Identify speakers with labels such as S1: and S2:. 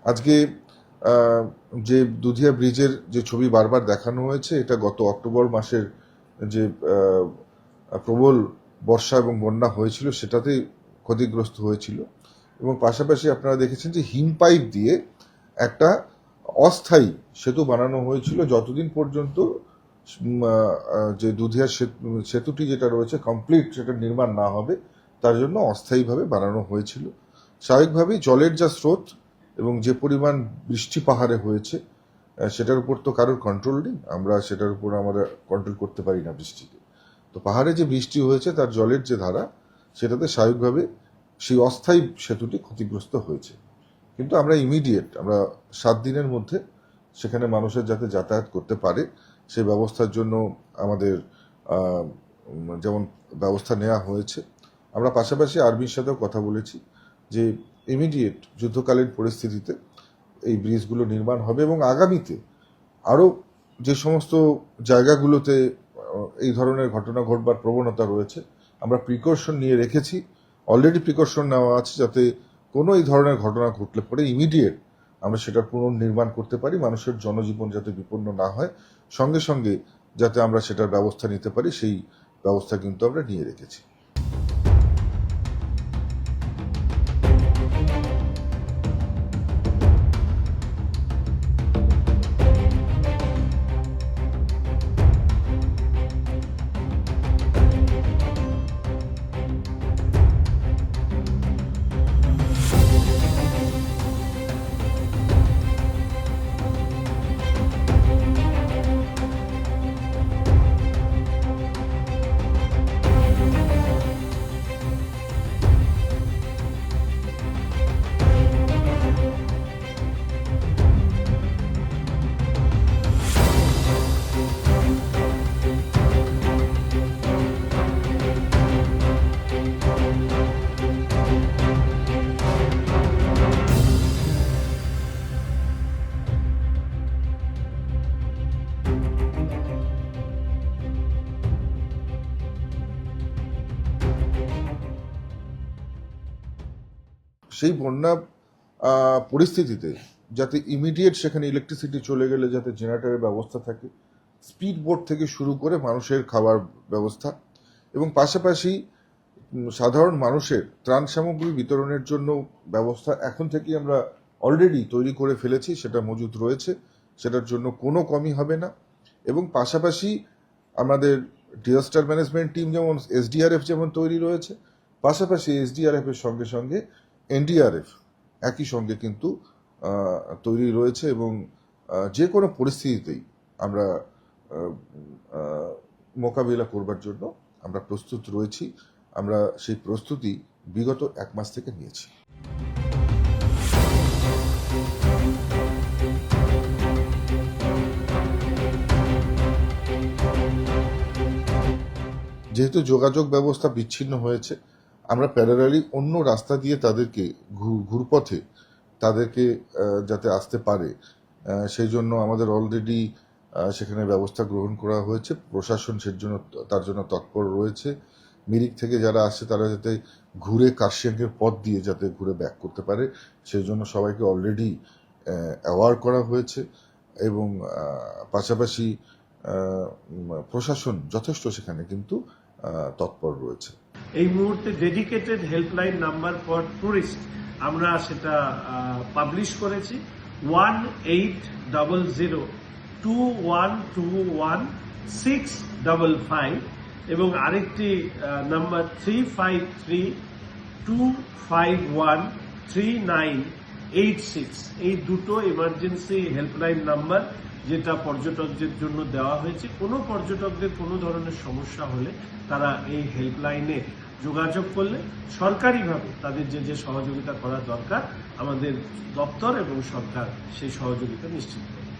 S1: আজকে যে দুধিয়া ব্রিজের যে ছবি বারবার দেখানো হয়েছে, এটা গত অক্টোবর মাসের যে প্রবল বর্ষা এবং বন্যা হয়েছিল সেটাতেই ক্ষতিগ্রস্ত হয়েছিল। এবং পাশাপাশি আপনারা দেখেছেন যে হিমপাইপ দিয়ে একটা অস্থায়ী সেতু বানানো হয়েছিল, যতদিন পর্যন্ত যে দুধিয়া সেতুটি যেটা রয়েছে কমপ্লিট সেটা নির্মাণ না হবে, তার জন্য অস্থায়ীভাবে বানানো হয়েছিল। স্বাভাবিকভাবেই জলের যা স্রোত এবং যে পরিমাণ বৃষ্টি পাহাড়ে হয়েছে সেটার উপর তো কারোর কন্ট্রোল নেই, আমরা সেটার উপর আমরা কন্ট্রোল করতে পারি না বৃষ্টিকে। তো পাহাড়ে যে বৃষ্টি হয়েছে তার জলের যে ধারা, সেটাতে স্বাভাবিকভাবে সেই অস্থায়ী সেতুটি ক্ষতিগ্রস্ত হয়েছে। কিন্তু আমরা ইমিডিয়েট 7 দিনের মধ্যে সেখানে মানুষের যাতে যাতায়াত করতে পারে সেই ব্যবস্থার জন্য আমাদের যেমন ব্যবস্থা নেওয়া হয়েছে। আমরা পাশাপাশি আর্মির সাথেও কথা বলেছি যে ইমিডিয়েট যুদ্ধকালীন পরিস্থিতিতে এই ব্রিজগুলো নির্মাণ হবে এবং আগামীতে আরও যে সমস্ত জায়গাগুলোতে এই ধরনের ঘটনা ঘটবার প্রবণতা রয়েছে, আমরা প্রিকশন নিয়ে রেখেছি, অলরেডি প্রিকশন নেওয়া আছে, যাতে কোনো এই ধরনের ঘটনা ঘটলে পরে ইমিডিয়েট আমরা সেটার পুনর্নির্মাণ করতে পারি, মানুষের জনজীবন যাতে বিপন্ন না হয়, সঙ্গে সঙ্গে যাতে আমরা সেটার ব্যবস্থা নিতে পারি, সেই ব্যবস্থা কিন্তু আমরা নিয়ে রেখেছি। সেই বন্যা পরিস্থিতিতে যাতে ইমিডিয়েট সেখানে ইলেকট্রিসিটি চলে গেলে যাতে জেনারেটরের ব্যবস্থা থাকে, স্পিড বোট থেকে শুরু করে মানুষের খাবার ব্যবস্থা, এবং পাশাপাশি সাধারণ মানুষের ত্রাণ সামগ্রী বিতরণের জন্য ব্যবস্থা এখন থেকেই আমরা অলরেডি তৈরি করে ফেলেছি, সেটা মজুদ রয়েছে, সেটার জন্য কোনো কমই হবে না। এবং পাশাপাশি আমাদের ডিজাস্টার ম্যানেজমেন্ট টিম যেমন এসডিআরএফ যেমন তৈরি রয়েছে, পাশাপাশি এসডিআরএফ এর সঙ্গে সঙ্গে এনডিআরএফ একই সঙ্গে কিন্তু তৈরি রয়েছে এবং যে কোনো পরিস্থিতিতেই আমরা মোকাবিলা করবার জন্য আমরা প্রস্তুত রয়েছি। আমরা সেই প্রস্তুতি বিগত 1 মাস থেকে নিয়েছি। যেহেতু যোগাযোগ ব্যবস্থা বিচ্ছিন্ন হয়েছে, আমরা প্যারালালি অন্য রাস্তা দিয়ে তাদেরকে ঘুরপথে তাদেরকে যাতে আসতে পারে সেই জন্য আমাদের অলরেডি সেখানে ব্যবস্থা গ্রহণ করা হয়েছে। প্রশাসন তার জন্য তৎপর রয়েছে। মিরিক থেকে যারা আসছে তারা যাতে ঘুরে কার্শিয়াঙ্গের পথ দিয়ে যাতে ঘুরে ব্যাক করতে পারে সেই জন্য সবাইকে অলরেডি অ্যাওয়ার করা হয়েছে। এবং পাশাপাশি প্রশাসন যথেষ্ট সেখানে কিন্তু তৎপর রয়েছে।
S2: এই মুহূর্তে dedicated helpline number for tourist আমরা সেটা পাবলিশ করেছি 1800212165 এবং আরেকটি নাম্বার 3532513986। এই দুটো এমার্জেন্সি হেল্পলাইন নাম্বার যেটা পর্যটকদের জন্য দেওয়া হয়েছে। কোনো পর্যটকদের কোনো ধরনের সমস্যা হলে তারা এই হেল্পলাইনে যোগাযোগ করলে সরকারিভাবে তাদের যে সহযোগিতা করা দরকার আমাদের দপ্তর এবং সরকার সেই সহযোগিতা নিশ্চিত করবে।